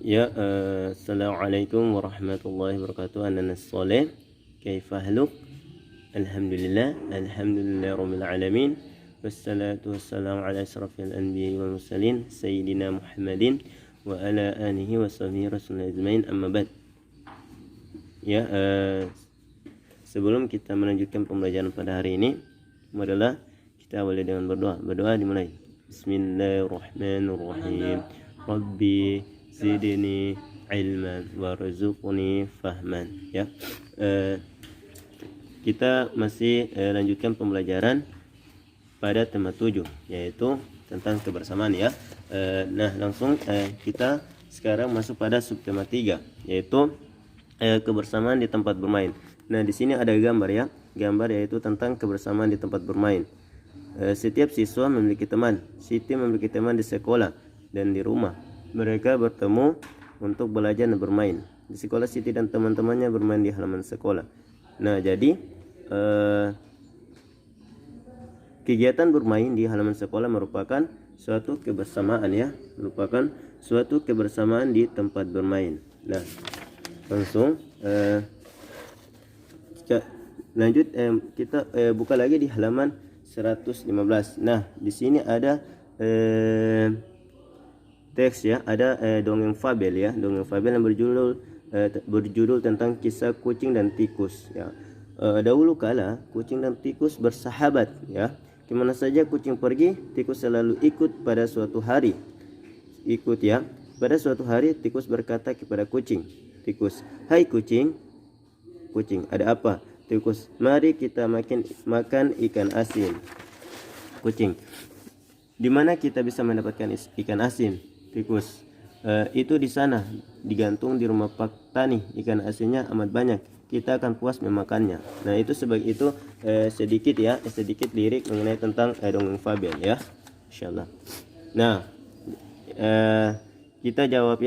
Ya, assalamualaikum warahmatullahi wabarakatuh. Ana Saleh. Kaifa haluk? Alhamdulillah, alhamdulillah rabbil alamin. Wassalatu wassalamu ala asrafil anbiya'i wal mursalin sayyidina Muhammadin wa ala alihi wa sahbihi rasulillah ajmain, amma ba'd. Ya, sebelum kita melanjutkan pembelajaran pada hari ini, marilah kita awali dengan berdoa. Berdoa dimulai. Bismillahirrahmanirrahim. Rabbi zidni ilman warzuqni fahman. Ya, kita masih lanjutkan pembelajaran pada tema 7, yaitu tentang kebersamaan ya. Nah, langsung kita sekarang masuk pada subtema 3, yaitu kebersamaan di tempat bermain. Nah, di sini ada gambar ya, gambar yaitu tentang kebersamaan di tempat bermain. Setiap siswa memiliki teman. Siti memiliki teman di sekolah dan di rumah. Mereka bertemu untuk belajar dan bermain. Di sekolah Siti dan teman-temannya bermain di halaman sekolah. Nah, jadi kegiatan bermain di halaman sekolah merupakan suatu kebersamaan ya, merupakan suatu kebersamaan di tempat bermain. Nah, langsung lanjut, kita buka lagi di halaman 115. Nah, di sini ada teks ya, ada dongeng fabel ya, dongeng fabel yang berjudul tentang kisah kucing dan tikus ya. Dahulu kala kucing dan tikus bersahabat ya. Kemana saja kucing pergi, tikus selalu ikut. Pada suatu hari tikus berkata kepada kucing, "Tikus, hai kucing." Kucing, "Ada apa?" Tikus, "Mari kita makan ikan asin." Kucing, "Di mana kita bisa mendapatkan ikan asin?" Tikus, "Itu di sana, digantung di rumah Pak Tani. Ikan asinnya amat banyak. Kita akan puas memakannya." Nah, itu sebagai itu sedikit lirik mengenai tentang dongeng fabel ya, insyaallah. Nah, kita jawab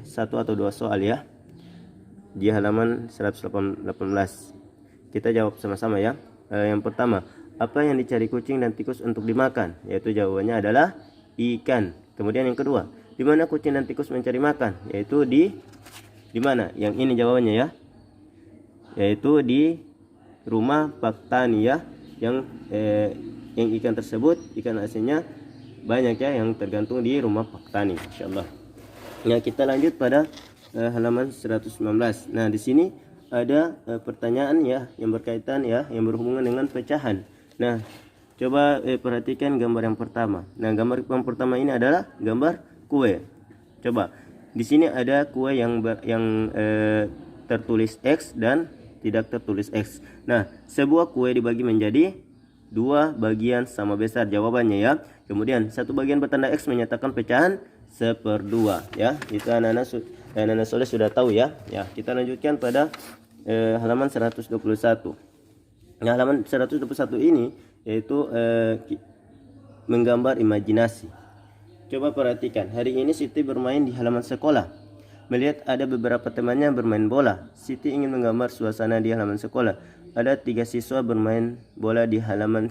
satu atau dua soal ya di halaman 118. Kita jawab sama-sama ya. Yang pertama, apa yang dicari kucing dan tikus untuk dimakan? Yaitu jawabannya adalah ikan. Kemudian yang kedua, di mana kucing dan tikus mencari makan? Yaitu di mana? Yang ini jawabannya ya, yaitu di rumah Pak Tani ya. Yang ikan tersebut, ikan asinnya banyak ya, yang tergantung di rumah Pak Tani, insyaallah. Nah, kita lanjut pada halaman 119. Nah, di sini ada pertanyaan ya yang berkaitan ya, yang berhubungan dengan pecahan. Nah, coba perhatikan gambar yang pertama. Nah, gambar yang pertama ini adalah gambar kue. Coba di sini ada kue yang tertulis X dan tidak tertulis X. Nah, sebuah kue dibagi menjadi dua bagian sama besar, jawabannya ya. Kemudian satu bagian bertanda X menyatakan pecahan 1/2 ya. Itu anak-anak soleh sudah tahu ya. Ya, kita lanjutkan pada halaman 121. Nah, halaman 121 ini yaitu menggambar imajinasi. Coba perhatikan, hari ini Siti bermain di halaman sekolah. Melihat ada beberapa temannya bermain bola. Siti ingin menggambar suasana di halaman sekolah. Ada 3 siswa bermain bola di halaman.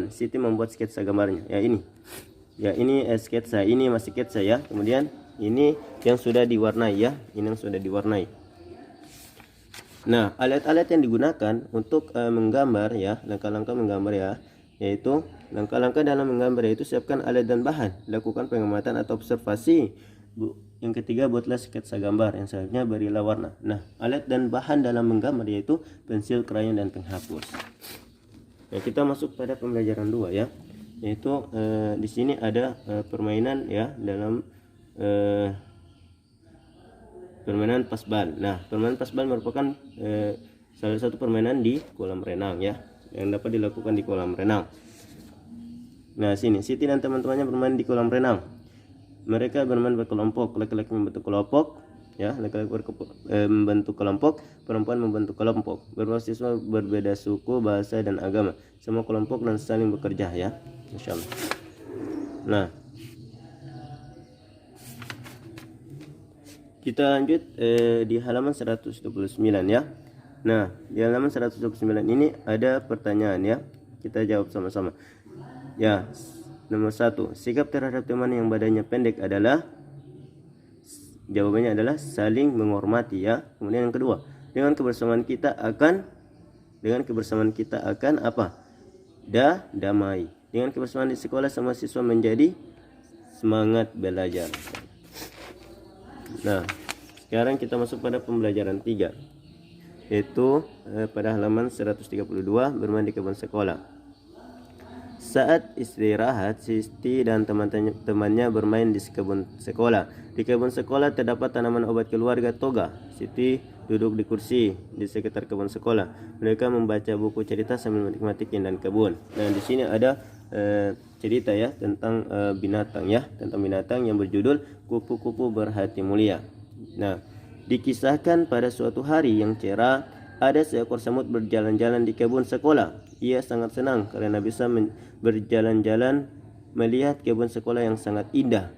Siti membuat sketsa gambarnya. Ya, ini. Ya, ini sketsa. Ini masih sketsa ya. Kemudian ini yang sudah diwarnai ya. Ini yang sudah diwarnai. Nah, alat-alat yang digunakan untuk menggambar ya, langkah-langkah menggambar ya, yaitu langkah-langkah dalam menggambar yaitu siapkan alat dan bahan, lakukan pengamatan atau observasi. Yang ketiga, buatlah sketsa gambar. Yang selanjutnya, berilah warna. Nah, alat dan bahan dalam menggambar yaitu pensil, krayon, dan penghapus. Nah, kita masuk pada pembelajaran 2 ya, yaitu di sini ada permainan ya dalam permainan pasbal. Nah, permainan pasbal merupakan salah satu permainan di kolam renang ya, yang dapat dilakukan di kolam renang. Nah, sini Siti dan teman-temannya bermain di kolam renang. Mereka bermain berkelompok. Laki-laki membentuk kelompok ya, membentuk kelompok, perempuan membentuk kelompok. Beberapa siswa berbeda suku, bahasa, dan agama. Semua kelompok dan saling bekerja ya, insyaallah. Nah, kita lanjut di halaman 129 ya. Nah, di halaman 129 ini ada pertanyaan ya. Kita jawab sama-sama. Ya, nomor 1, sikap terhadap teman yang badannya pendek adalah Jawabannya adalah saling menghormati ya. Kemudian yang kedua, dengan kebersamaan kita akan apa? Damai. Dengan kebersamaan di sekolah, semua siswa menjadi semangat belajar. Nah, sekarang kita masuk pada pembelajaran 3, yaitu pada halaman 132, bermain di kebun sekolah. Saat istirahat, Siti dan teman-temannya bermain di kebun sekolah. Di kebun sekolah terdapat tanaman obat keluarga toga. Siti duduk di kursi di sekitar kebun sekolah. Mereka membaca buku cerita sambil menikmati keindahan kebun. Nah, di sini ada cerita ya tentang tentang binatang yang berjudul Kupu-kupu Berhati Mulia. Nah, dikisahkan pada suatu hari yang cerah, ada seekor semut berjalan-jalan di kebun sekolah. Ia sangat senang karena bisa berjalan-jalan melihat kebun sekolah yang sangat indah.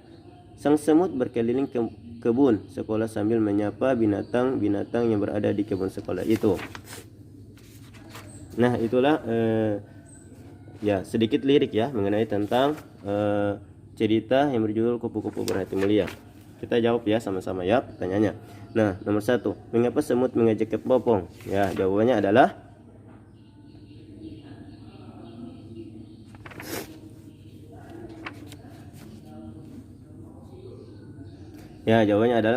Sang semut berkeliling kebun sekolah sambil menyapa binatang-binatang yang berada di kebun sekolah itu. Nah, itulah ya sedikit lirik ya mengenai tentang cerita yang berjudul Kupu-kupu Berhati Mulia. Kita jawab ya sama-sama ya pertanyaannya. Nah, nomor 1, mengapa semut mengajak kepopong? Ya, jawabannya adalah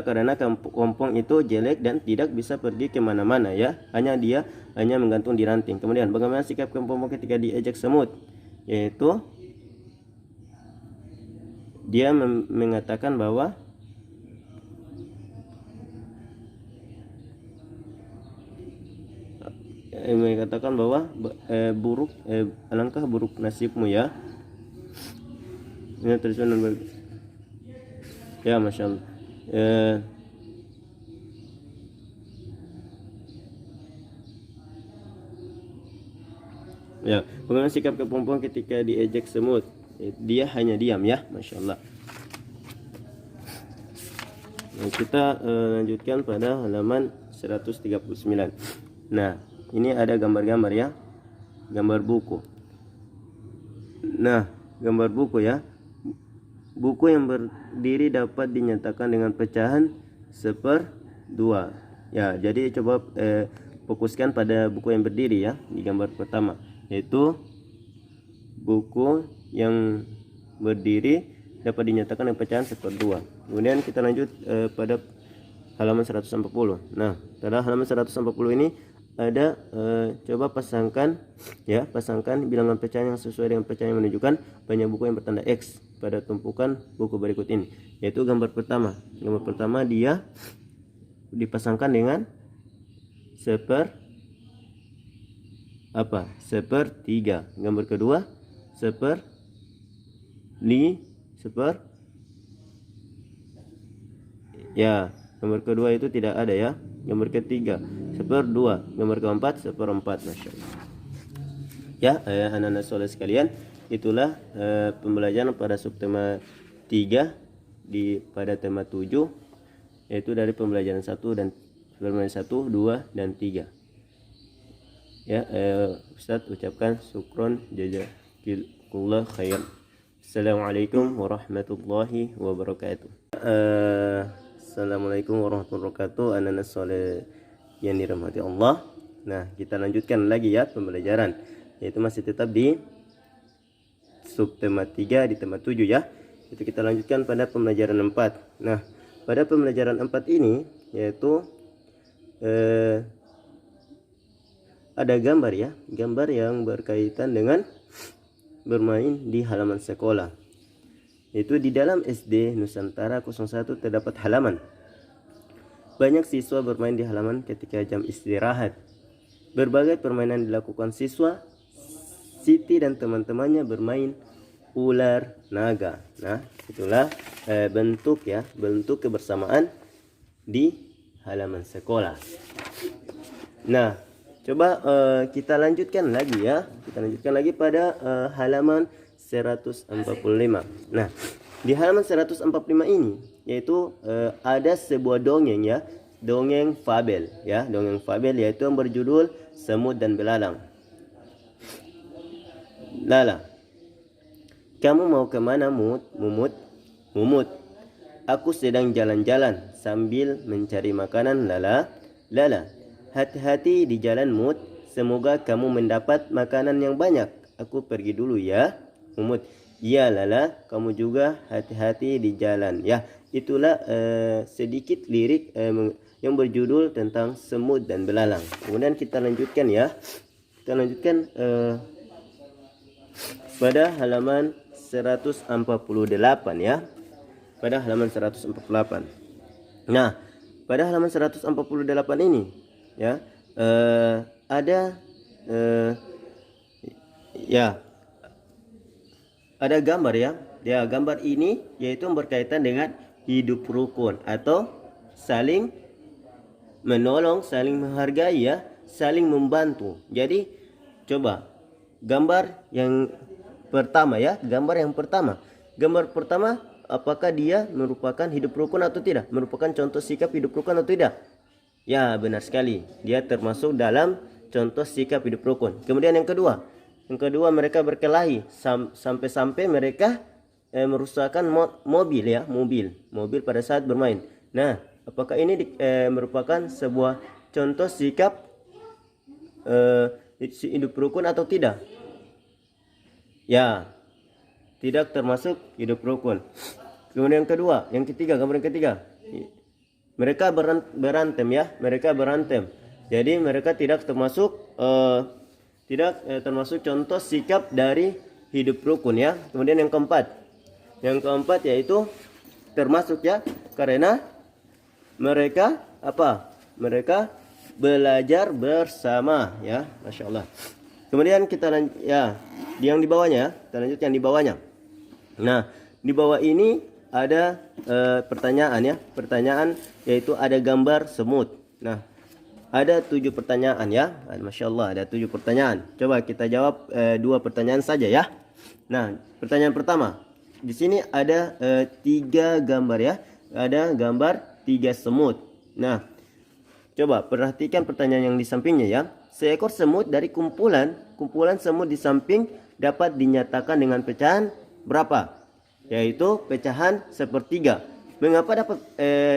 karena kepompong itu jelek dan tidak bisa pergi kemana-mana ya. Dia hanya menggantung di ranting. Kemudian bagaimana sikap kepompong ketika diejek semut? Yaitu dia mengatakan bahwa alangkah buruk nasibmu ya. Ini tulisan ya, Masya Allah. Ya, bagaimana sikap kepompong ketika diejek semut? Dia hanya diam ya, Masya Allah. Nah, kita lanjutkan pada halaman 139. Nah, ini ada gambar-gambar ya, gambar buku. Nah, gambar buku ya. Buku yang berdiri dapat dinyatakan dengan pecahan 1/2. Ya, jadi coba fokuskan pada buku yang berdiri ya di gambar pertama, yaitu buku yang berdiri dapat dinyatakan dengan pecahan 1/2. Kemudian kita lanjut pada halaman 140. Nah, pada halaman 140 ini ada coba pasangkan bilangan pecahan yang sesuai dengan pecahan yang menunjukkan banyak buku yang bertanda X pada tumpukan buku berikut ini. Yaitu gambar pertama dia dipasangkan dengan 1/3. Gambar kedua 1/5. Ya, gambar kedua itu tidak ada ya. Gambar ketiga 1/2. Gambar keempat 1/4. Masya Allah. Ya, anak-anak soleh sekalian, itulah pembelajaran pada subtema 3 pada tema 7, yaitu dari pembelajaran 1 dan pembelajaran 1, 2 dan 3. Ya, Ustadz ucapkan syukron jazakallahu khair. Assalamualaikum warahmatullahi wabarakatuh. Assalamualaikum warahmatullahi wabarakatuh, anak-anak soleh yang dirahmati Allah. Nah, kita lanjutkan lagi ya pembelajaran, yaitu masih tetap di subtema 3 di tema 7 ya. Itu kita lanjutkan pada pembelajaran 4. Nah, pada pembelajaran 4 ini yaitu ada gambar ya, gambar yang berkaitan dengan bermain di halaman sekolah. Itu di dalam SD Nusantara 01 terdapat halaman. Banyak siswa bermain di halaman ketika jam istirahat. Berbagai permainan dilakukan siswa. Siti dan teman-temannya bermain ular naga. Nah, itulah bentuk kebersamaan di halaman sekolah. Nah, coba kita lanjutkan lagi ya. Kita lanjutkan lagi pada halaman 145. Nah, di halaman 145 ini yaitu ada sebuah dongeng ya, dongeng fabel ya, dongeng fabel yaitu yang berjudul Semut dan Belalang. Lala, kamu mau kemana Mumut? Mumut, aku sedang jalan-jalan sambil mencari makanan. Lala. Lala, hati-hati di jalan Mut. Semoga kamu mendapat makanan yang banyak. Aku pergi dulu ya. Umut, ya Lala, kamu juga hati-hati di jalan. Ya, itulah sedikit lirik yang berjudul tentang semut dan belalang. Kemudian kita lanjutkan ya. Kita lanjutkan pada halaman 148 ya. Pada halaman 148. Nah, pada halaman 148 ini ya ada ada gambar ya. Ya, gambar ini yaitu berkaitan dengan hidup rukun atau saling menolong, saling menghargai ya, saling membantu. Jadi coba gambar yang pertama ya, gambar yang pertama. Gambar pertama, apakah dia merupakan hidup rukun atau tidak? Merupakan contoh sikap hidup rukun atau tidak? Ya, benar sekali. Dia termasuk dalam contoh sikap hidup rukun. Kemudian yang kedua. Yang kedua, mereka berkelahi sampai-sampai mereka merusakkan mobil ya, mobil pada saat bermain. Nah, apakah ini merupakan sebuah contoh sikap hidup rukun atau tidak? Ya, tidak termasuk hidup rukun. Kemudian yang kedua, yang ketiga, gambar yang ketiga. Mereka berantem ya, mereka berantem. Jadi mereka tidak termasuk contoh sikap dari hidup rukun ya. Kemudian yang keempat. Yang keempat yaitu termasuk ya, karena mereka apa? Mereka belajar bersama ya, Masya Allah. Kemudian kita ya, yang di bawahnya, kita lanjut yang di bawahnya. Nah, di bawah ini ada pertanyaan ya, pertanyaan yaitu ada gambar semut. Nah, ada 7 pertanyaan ya, Masya Allah, ada 7 pertanyaan. Coba kita jawab 2 pertanyaan saja ya. Nah, pertanyaan pertama, di sini ada 3 gambar ya, ada gambar 3 semut. Nah, coba perhatikan pertanyaan yang di sampingnya ya. Seekor semut dari kumpulan semut di samping dapat dinyatakan dengan pecahan berapa? Yaitu pecahan sepertiga. Mengapa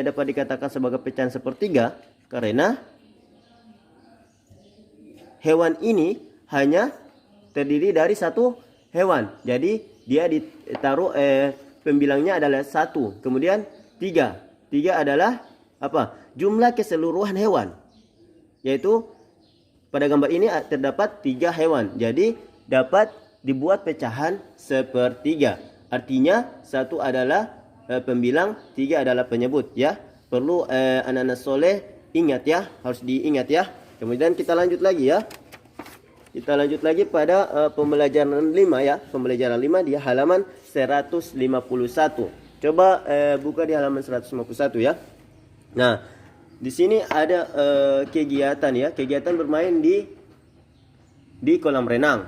dapat dikatakan sebagai pecahan sepertiga? Karena hewan ini hanya terdiri dari satu hewan. Jadi dia ditaruh pembilangnya adalah 1. Kemudian 3. 3 adalah apa? Jumlah keseluruhan hewan. Yaitu pada gambar ini terdapat 3 hewan. Jadi dapat dibuat pecahan sepertiga. Artinya 1 adalah pembilang, 3 adalah penyebut ya. Perlu anak-anak soleh ingat ya, harus diingat ya. Kemudian kita lanjut lagi ya. Kita lanjut lagi pada pembelajaran 5 ya. Pembelajaran 5 di halaman 151. Coba buka di halaman 151 ya. Nah, di sini ada kegiatan ya, kegiatan bermain di kolam renang.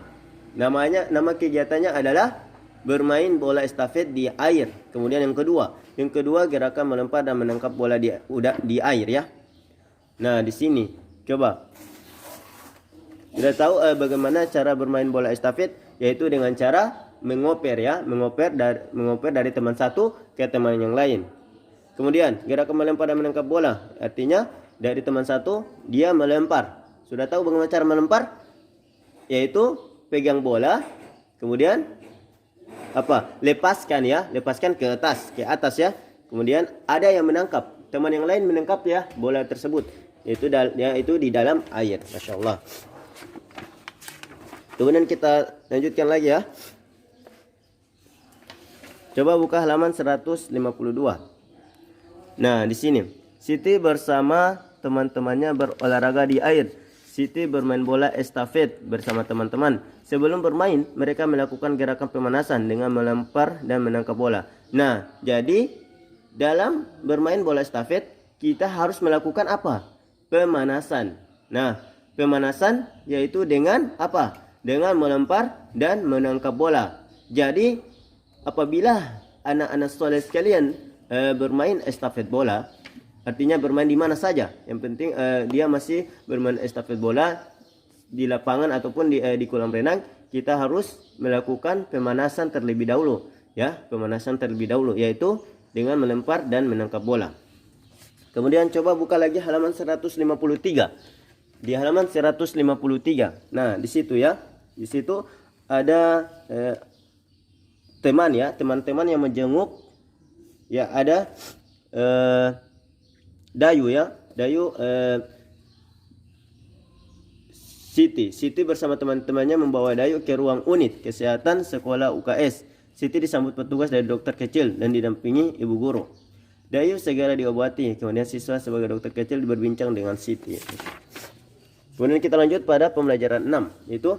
Nama kegiatannya adalah bermain bola estafet di air. Kemudian yang kedua gerakan melempar dan menangkap bola di air ya. Nah, di sini coba kita tahu bagaimana cara bermain bola estafet, yaitu dengan cara mengoper ya, mengoper dari teman satu ke teman yang lain. Kemudian gerakan melempar dan menangkap bola, artinya dari teman satu dia melempar. Sudah tahu bagaimana cara melempar? Yaitu pegang bola, kemudian apa? Lepaskan ya, lepaskan ke atas ya. Kemudian ada yang menangkap, teman yang lain menangkap ya bola tersebut. Itu di dalam air, Masya Allah. Kemudian kita lanjutkan lagi ya. Coba buka halaman 152. Nah, di sini Siti bersama teman-temannya berolahraga di air. Siti bermain bola estafet bersama teman-teman. Sebelum bermain, mereka melakukan gerakan pemanasan dengan melempar dan menangkap bola. Nah, jadi dalam bermain bola estafet kita harus melakukan apa? Pemanasan. Nah, pemanasan yaitu dengan apa? Dengan melempar dan menangkap bola. Jadi apabila anak-anak soleh sekalian bermain estafet bola, artinya bermain di mana saja, yang penting dia masih bermain estafet bola di lapangan ataupun di kolam renang, kita harus melakukan pemanasan terlebih dahulu ya, pemanasan terlebih dahulu, yaitu dengan melempar dan menangkap bola. Kemudian coba buka lagi halaman 153. Di halaman 153. Nah, di situ ya. Di situ ada teman ya, teman-teman yang menjenguk ya, ada Dayu ya. Dayu Siti bersama teman-temannya membawa Dayu ke ruang unit kesehatan sekolah UKS. Siti disambut petugas dari dokter kecil dan didampingi ibu guru. Dayu segera diobati. Kemudian siswa sebagai dokter kecil berbincang dengan Siti. Kemudian kita lanjut pada pembelajaran 6, yaitu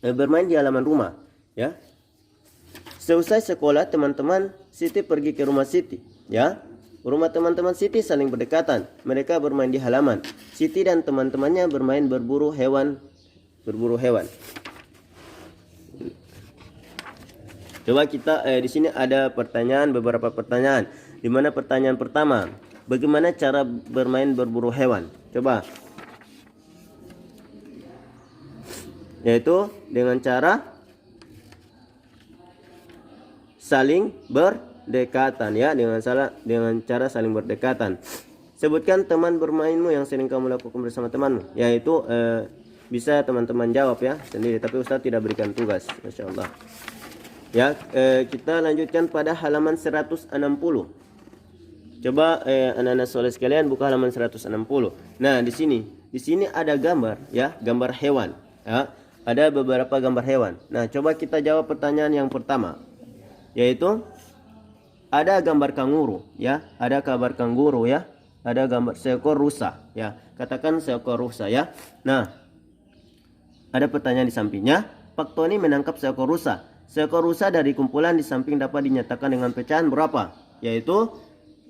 bermain di halaman rumah ya. Seusai sekolah, teman-teman Siti pergi ke rumah Siti ya. Rumah teman-teman Siti saling berdekatan. Mereka bermain di halaman. Siti dan teman-temannya bermain berburu hewan. Coba kita di sini ada beberapa pertanyaan. Di mana pertanyaan pertama, bagaimana cara bermain berburu hewan? Coba. Yaitu dengan cara saling berdekatan ya, dengan cara saling berdekatan. Sebutkan teman bermainmu yang sering kamu lakukan bersama temanmu. Yaitu bisa teman-teman jawab ya sendiri, tapi Ustaz tidak berikan tugas. Masya Allah. Ya, kita lanjutkan pada halaman 160. Coba anak-anak soleh sekalian buka halaman 160. Nah, di sini ada gambar ya, gambar hewan ya. Ada beberapa gambar hewan. Nah, coba kita jawab pertanyaan yang pertama. Yaitu ada gambar kanguru ya, ada gambar kanguru ya, ada gambar seekor rusa ya. Katakan seekor rusa ya. Nah, ada pertanyaan di sampingnya. Pak Tony menangkap seekor rusa. Seekor rusa dari kumpulan di samping dapat dinyatakan dengan pecahan berapa? Yaitu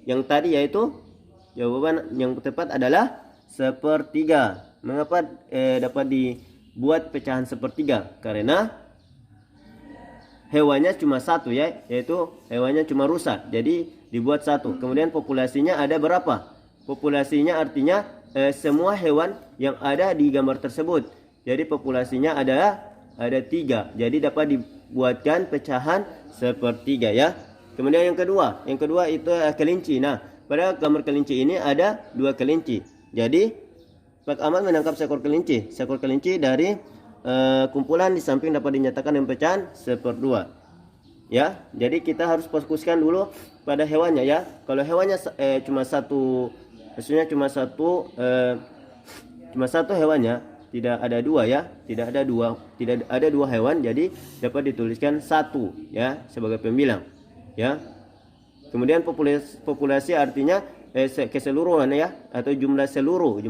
yang tadi, yaitu jawaban yang tepat adalah 1/3. Mengapa dapat dibuat pecahan 1/3? Karena hewannya cuma satu ya, yaitu hewannya cuma rusa, jadi dibuat satu. Kemudian populasinya ada berapa? Populasinya artinya semua hewan yang ada di gambar tersebut. Jadi populasinya ada 3, jadi dapat dibuatkan pecahan 1/3 ya. Kemudian yang kedua itu kelinci. Nah, pada gambar kelinci ini ada 2 kelinci. Jadi Pak Ahmad menangkap seekor kelinci. Seekor kelinci dari kumpulan di samping dapat dinyatakan dengan pecahan 1/2. Ya, jadi kita harus fokuskan dulu pada hewannya ya. Kalau hewannya cuma satu, maksudnya cuma satu hewannya, tidak ada dua ya, tidak ada dua hewan, jadi dapat dituliskan 1 ya sebagai pembilang ya. Kemudian populasi artinya keseluruhan ya, atau jumlah seluruh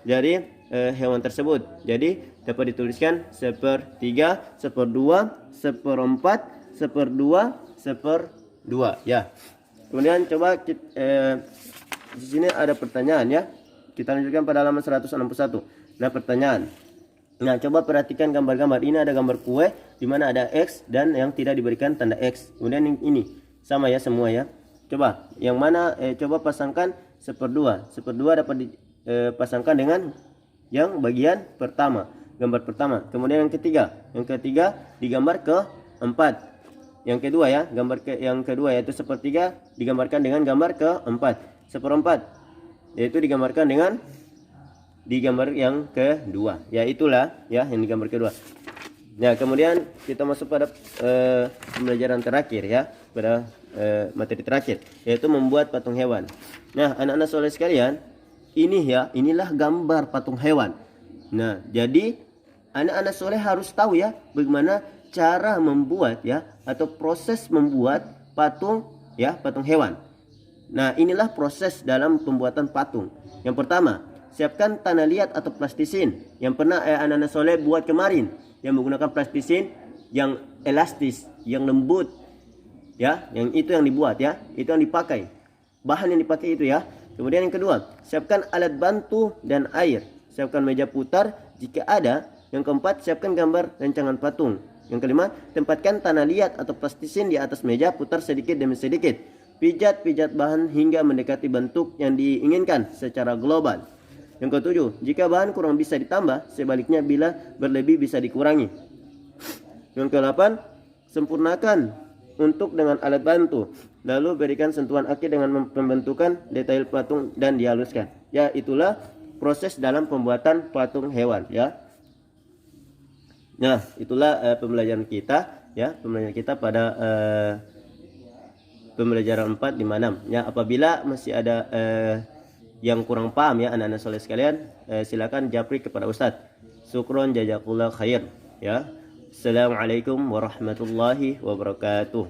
dari hewan tersebut. Jadi dapat dituliskan 1/3, 1/2, 1/4, 1/2, 1/2 ya. Kemudian coba di sini ada pertanyaan ya. Kita lanjutkan pada halaman 161. Nah, pertanyaan. Nah, coba perhatikan gambar-gambar. Ini ada gambar kue di mana ada X dan yang tidak diberikan tanda X. Kemudian ini sama ya semua ya. Coba yang mana coba pasangkan 1/2. 1/2 dapat dipasangkan dengan yang bagian pertama, gambar pertama. Kemudian yang ketiga digambar ke-4. Yang kedua ya, yang kedua yaitu 1/3 digambarkan dengan gambar ke-4. 1/4 yaitu digambarkan dengan di gambar yang kedua. Ya, itulah ya yang di gambar kedua. Nah, kemudian kita masuk pada pembelajaran terakhir ya, pada materi terakhir, yaitu membuat patung hewan. Nah, anak-anak soleh sekalian, inilah gambar patung hewan. Nah, jadi anak-anak soleh harus tahu ya bagaimana cara membuat ya, atau proses membuat patung ya, patung hewan. Nah, inilah proses dalam pembuatan patung. Yang pertama, siapkan tanah liat atau plastisin yang pernah anak-anak soleh buat kemarin, yang menggunakan plastisin yang elastis, yang lembut ya, yang itu yang dibuat ya, itu yang dipakai, bahan yang dipakai itu ya. Kemudian yang kedua, siapkan alat bantu dan air. Siapkan meja putar jika ada. Yang keempat, siapkan gambar rancangan patung. Yang kelima, tempatkan tanah liat atau plastisin di atas meja, putar sedikit demi sedikit. Pijat bahan hingga mendekati bentuk yang diinginkan secara global. Yang ketujuh, jika bahan kurang bisa ditambah, sebaliknya bila berlebih bisa dikurangi. Yang kedelapan, sempurnakan untuk dengan alat bantu, lalu berikan sentuhan akhir dengan pembentukan detail patung dan dihaluskan. Ya, itulah proses dalam pembuatan patung hewan ya. Nah, itulah pembelajaran kita ya, pembelajaran kita pada pembelajaran 456 ya. Apabila masih ada yang kurang paham ya anak-anak soleh sekalian, silakan japri kepada Ustadz. Syukron jazakallah khair ya. Assalamualaikum warahmatullahi wabarakatuh.